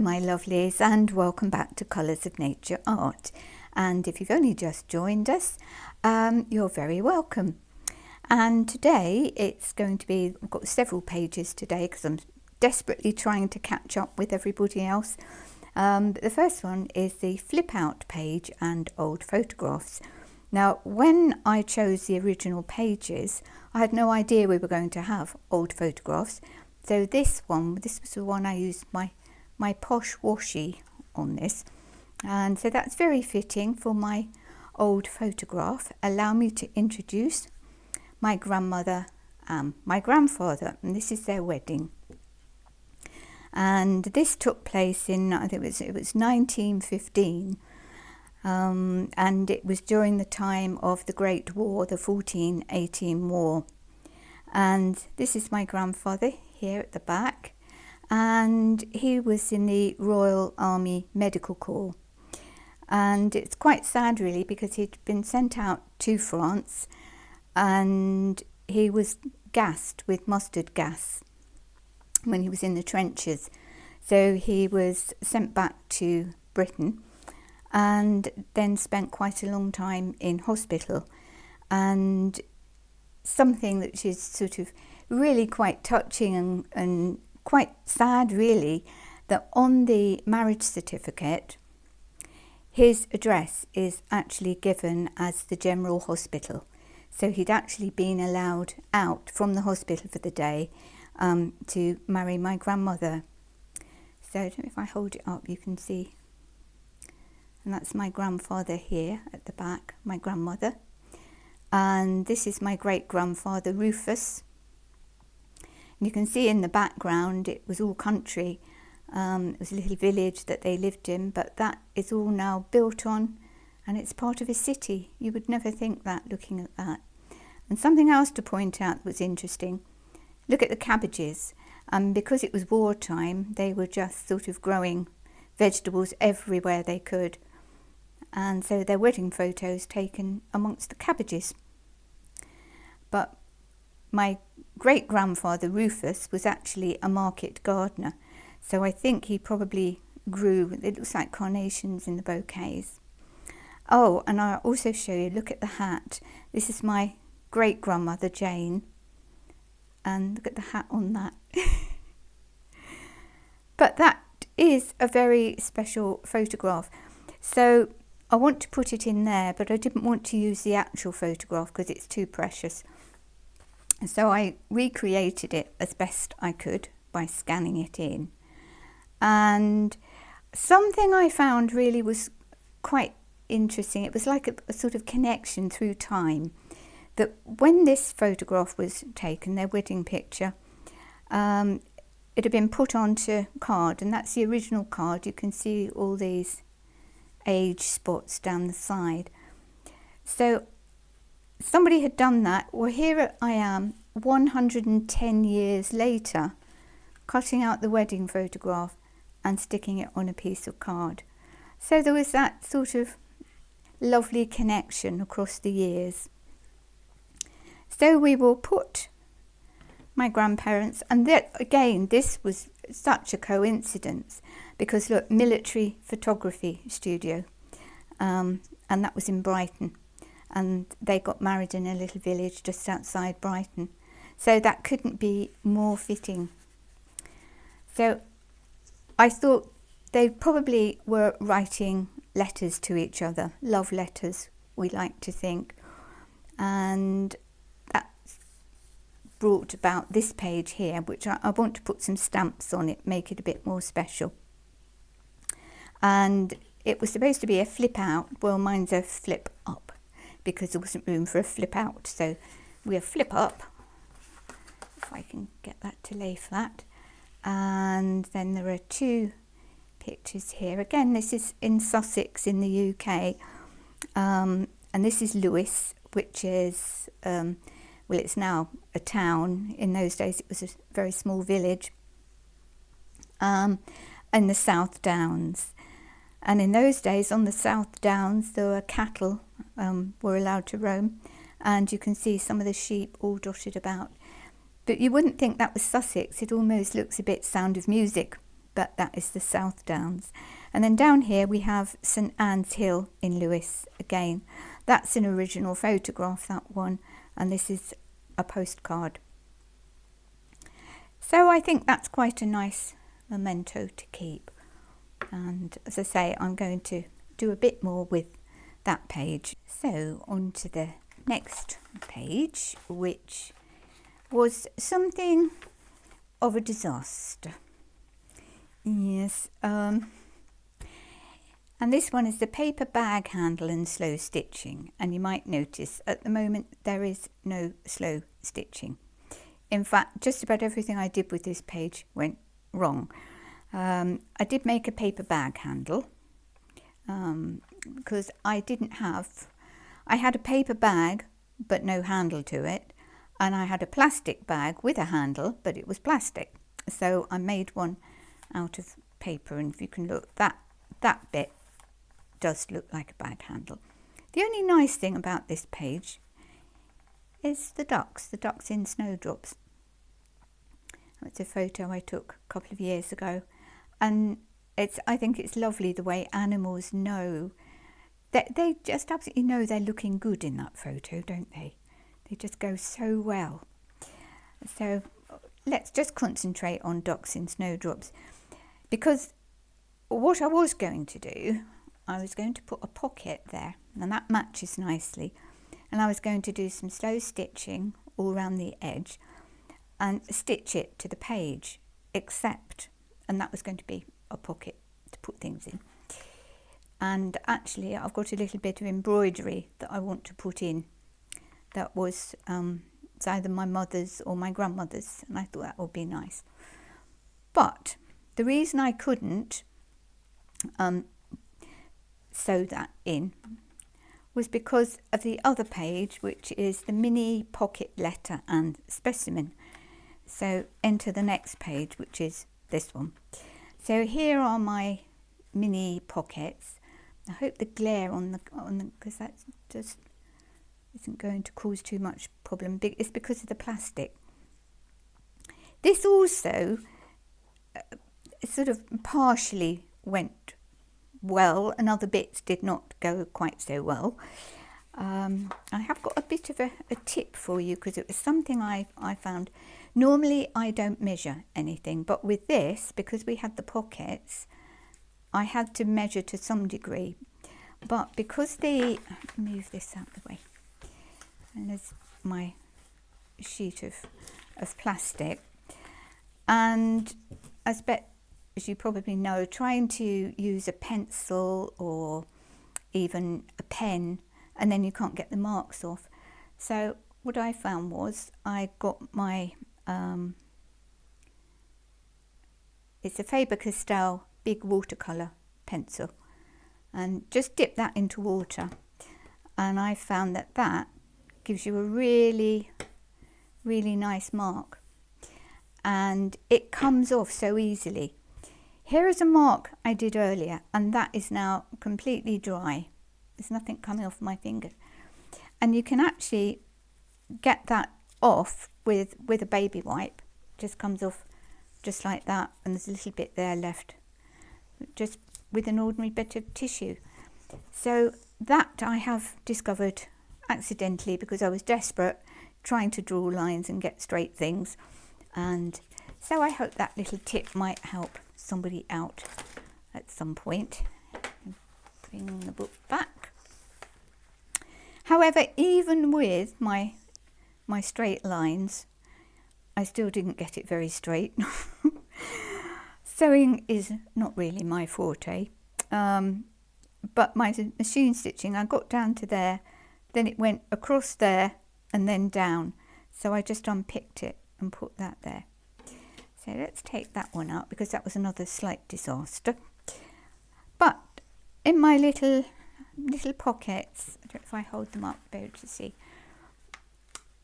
my lovelies, and welcome back to Colours of Nature Art. And if you've only just joined us, you're very welcome. And today it's going to be, I've got several pages today because I'm desperately trying to catch up with everybody else. But the first one is the flip out page and old photographs. Now, when I chose the original pages, I had no idea we were going to have old photographs. So this was the one I used my posh washi on this. And so that's very fitting for my old photograph. Allow me to introduce my grandmother and my grandfather. And this is their wedding. And this took place in, I think it was 1915. And it was during the time of the Great War, the 1418 War. And this is my grandfather here at the back, and he was in the Royal Army Medical Corps. And it's quite sad really, because he'd been sent out to France and he was gassed with mustard gas when he was in the trenches. So he was sent back to Britain and then spent quite a long time in hospital. And something that is sort of really quite touching and quite sad really, that on the marriage certificate his address is actually given as the General Hospital. So he'd actually been allowed out from the hospital for the day to marry my grandmother. So if I hold it up you can see, and that's my grandfather here at the back, my grandmother. And this is my great-grandfather Rufus. And you can see in the background it was all country. It was a little village that they lived in, but that is all now built on and it's part of a city. You would never think that looking at that. And something else to point out that was interesting, look at the cabbages. Because it was wartime, they were just sort of growing vegetables everywhere they could. And so their wedding photos taken amongst the cabbages. But my great-grandfather Rufus was actually a market gardener. So I think he probably grew, it looks like carnations in the bouquets. Oh, and I'll also show you, look at the hat. This is my great-grandmother Jane. And look at the hat on that. But that is a very special photograph. So I want to put it in there, but I didn't want to use the actual photograph because it's too precious. So I recreated it as best I could by scanning it in. And something I found really was quite interesting. It was like a sort of connection through time. That when this photograph was taken, their wedding picture, it had been put onto card, and that's the original card. You can see all these age spots down the side. So somebody had done that. Well, here I am 110 years later, cutting out the wedding photograph and sticking it on a piece of card. So there was that sort of lovely connection across the years. So we will put my grandparents, and again this was such a coincidence, because look, military photography studio, and that was in Brighton, and they got married in a little village just outside Brighton. So that couldn't be more fitting. So I thought they probably were writing letters to each other, love letters, we like to think. And that brought about this page here, which I want to put some stamps on it, make it a bit more special. And it was supposed to be a flip out. Well, mine's a flip up because there wasn't room for a flip out. So we'll flip up, if I can get that to lay flat. And then there are two pictures here. Again, this is in Sussex in the UK. And this is Lewes, which is, well, it's now a town. In those days, it was a very small village. In the South Downs. And in those days, on the South Downs, there were cattle were allowed to roam. And you can see some of the sheep all dotted about. But you wouldn't think that was Sussex. It almost looks a bit Sound of Music but that is the South Downs. And then down here we have St Anne's Hill in Lewes again. That's an original photograph, that one, and this is a postcard. So I think that's quite a nice memento to keep. And as I say, I'm going to do a bit more with that page. So on to the next page, which was something of a disaster. Yes, and this one is the paper bag handle and slow stitching. And you might notice at the moment there is no slow stitching. In fact, just about everything I did with this page went wrong. I did make a paper bag handle because I had a paper bag but no handle to it, and I had a plastic bag with a handle but it was plastic. So I made one out of paper, and if you can look, that bit does look like a bag handle. The only nice thing about this page is the ducks in snowdrops. It's a photo I took a couple of years ago, and I think it's lovely the way animals know that they just absolutely know they're looking good in that photo, don't they? They just go so well. So let's just concentrate on ducks in snowdrops, because what I was going to do, I was going to put a pocket there, and that matches nicely, and I was going to do some slow stitching all around the edge and stitch it to the page, and that was going to be a pocket to put things in. And actually I've got a little bit of embroidery that I want to put in that was it's either my mother's or my grandmother's, and I thought that would be nice. But the reason I couldn't sew that in was because of the other page, which is the mini pocket letter and specimen. So enter the next page, which is this one. So here are my mini pockets. I hope the glare on the because that just isn't going to cause too much problem. It's because of the plastic. This also sort of partially went well, and other bits did not go quite so well. I have got a bit of a tip for you, because it was something I found. Normally I don't measure anything, but with this, because we had the pockets, I had to measure to some degree. But because move this out of the way, and there's my sheet of plastic, and as you probably know, trying to use a pencil or even a pen, and then you can't get the marks off. So what I found was I got my it's a Faber-Castell big watercolour pencil, and just dip that into water, and I found that gives you a really, really nice mark, and it comes off so easily. Here is a mark I did earlier, and that is now completely dry. There's nothing coming off my finger, and you can actually get that off with a baby wipe. It just comes off just like that, and there's a little bit there left, just with an ordinary bit of tissue. So that I have discovered accidentally, because I was desperate trying to draw lines and get straight things, and so I hope that little tip might help somebody out at some point. Bring the book back. However, even with my straight lines, I still didn't get it very straight. Sewing is not really my forte, but my machine stitching, I got down to there, then it went across there and then down, so I just unpicked it and put that there. So let's take that one out, because that was another slight disaster. But in my little pockets, I don't know if I hold them up, be able to see.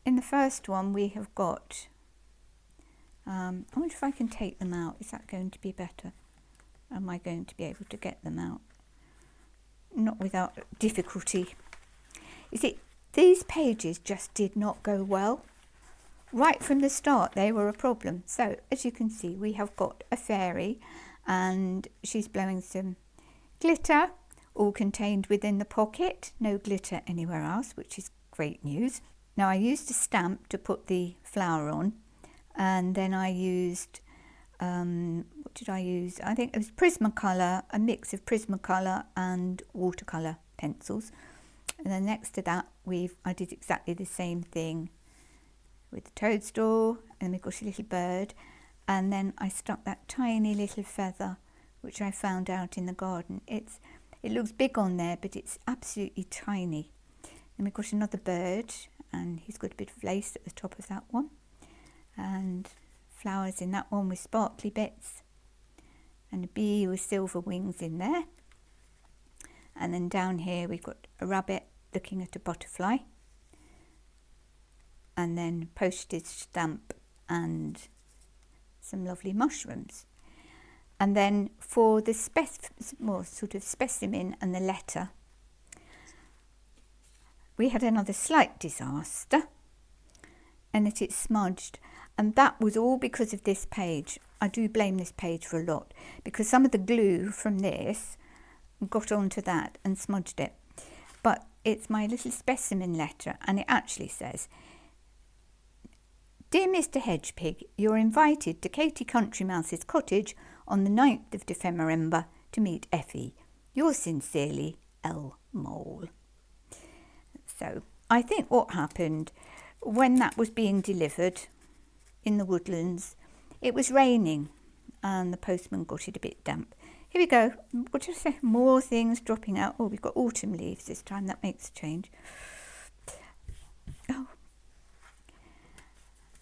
In the first one we have got, I wonder if I can take them out. Is that going to be better? Am I going to be able to get them out? Not without difficulty. You see, these pages just did not go well. Right from the start they were a problem. So as you can see, we have got a fairy and she's blowing some glitter, all contained within the pocket, no glitter anywhere else, which is great news. Now I used a stamp to put the flower on, and then I used, what did I use? I think it was Prismacolor, a mix of Prismacolor and watercolor pencils. And then next to that, I did exactly the same thing with the toadstool, and we've got a little bird, and then I stuck that tiny little feather, which I found out in the garden. It looks big on there, but it's absolutely tiny. And we've got another bird, and he's got a bit of lace at the top of that one, and flowers in that one with sparkly bits, and a bee with silver wings in there. And then down here we've got a rabbit looking at a butterfly, and then postage stamp and some lovely mushrooms. And then for the more sort of specimen and the letter, we had another slight disaster, and that it smudged, and that was all because of this page. I do blame this page for a lot, because some of the glue from this got onto that and smudged it. But it's my little specimen letter, and it actually says, "Dear Mr. Hedgepig, you're invited to Katie Country Mouse's cottage on the 9th of Dephemerember to meet Effie. Yours sincerely, L. Mole." So I think what happened when that was being delivered in the woodlands, it was raining and the postman got it a bit damp. Here we go. What did I say? More things dropping out. Oh, we've got autumn leaves this time. That makes a change. Oh.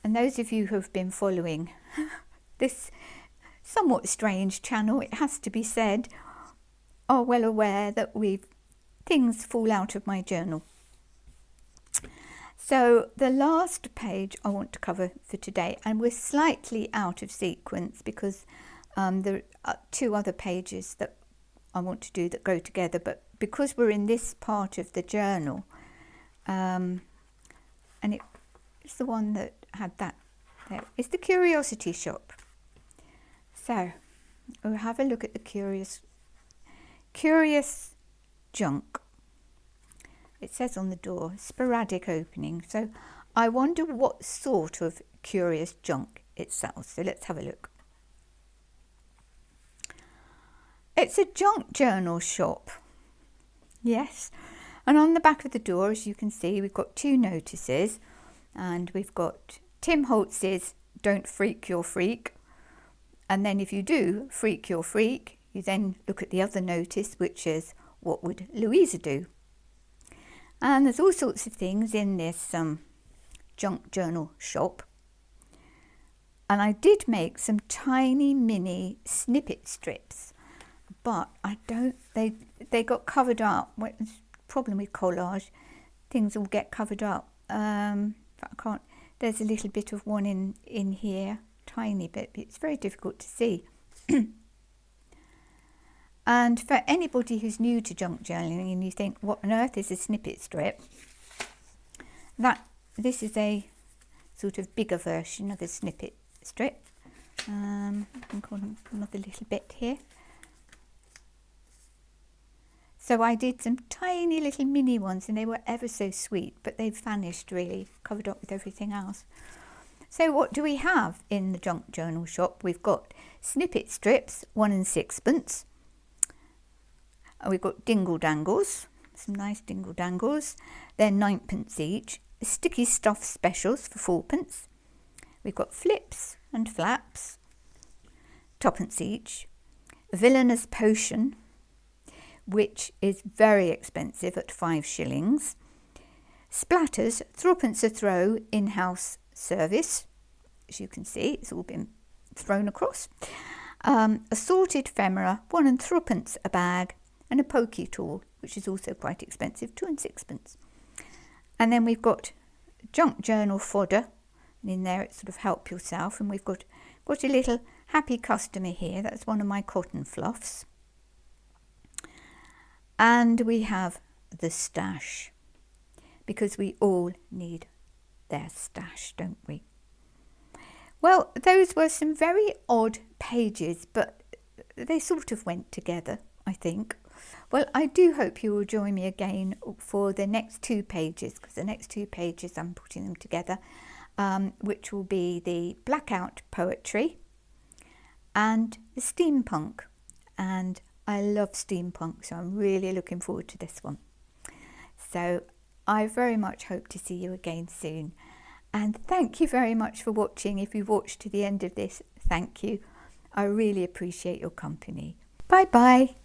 And those of you who have been following this somewhat strange channel, it has to be said, are well aware that things fall out of my journal. So the last page I want to cover for today, and we're slightly out of sequence because there are two other pages that I want to do that go together, but because we're in this part of the journal, and it's the one that had that there, it's the Curiosity Shop. So we'll have a look at the curious junk. It says on the door, sporadic opening. So I wonder what sort of curious junk it sells. So let's have a look. It's a junk journal shop. Yes. And on the back of the door, as you can see, we've got two notices. And we've got Tim Holtz's "Don't Freak Your Freak." And then if you do freak your freak, you then look at the other notice, which is "What would Luise do?" And there's all sorts of things in this junk journal shop. And I did make some tiny mini snippet strips, but they got covered up. The problem with collage, things all get covered up. I can't, there's a little bit of one in here, tiny bit, but it's very difficult to see. And for anybody who's new to junk journaling and you think, what on earth is a snippet strip? This is a sort of bigger version of a snippet strip. I can call them another little bit here. So I did some tiny little mini ones, and they were ever so sweet, but they've vanished really, covered up with everything else. So what do we have in the junk journal shop? We've got snippet strips, 1 and 6pence. We've got dingle dangles, some nice dingle dangles. They're 9pence each. Sticky stuff specials for 4pence. We've got flips and flaps, 2pence each. Villainous potion, which is very expensive at 5 shillings. Splatters, 3pence a throw, in-house service. As you can see, it's all been thrown across. Assorted ephemera, 1 and 3pence a bag. And a pokey tool, which is also quite expensive, 2 and 6pence. And then we've got junk journal fodder, and in there it's sort of help yourself. And we've got a little happy customer here. That's one of my cotton fluffs. And we have the stash, because we all need their stash, don't we? Well, those were some very odd pages, but they sort of went together, I think. Well, I do hope you will join me again for the next 2 pages, because the next 2 pages I'm putting them together, which will be the blackout poetry and the steampunk. And I love steampunk, so I'm really looking forward to this one. So I very much hope to see you again soon. And thank you very much for watching. If you've watched to the end of this, thank you. I really appreciate your company. Bye bye.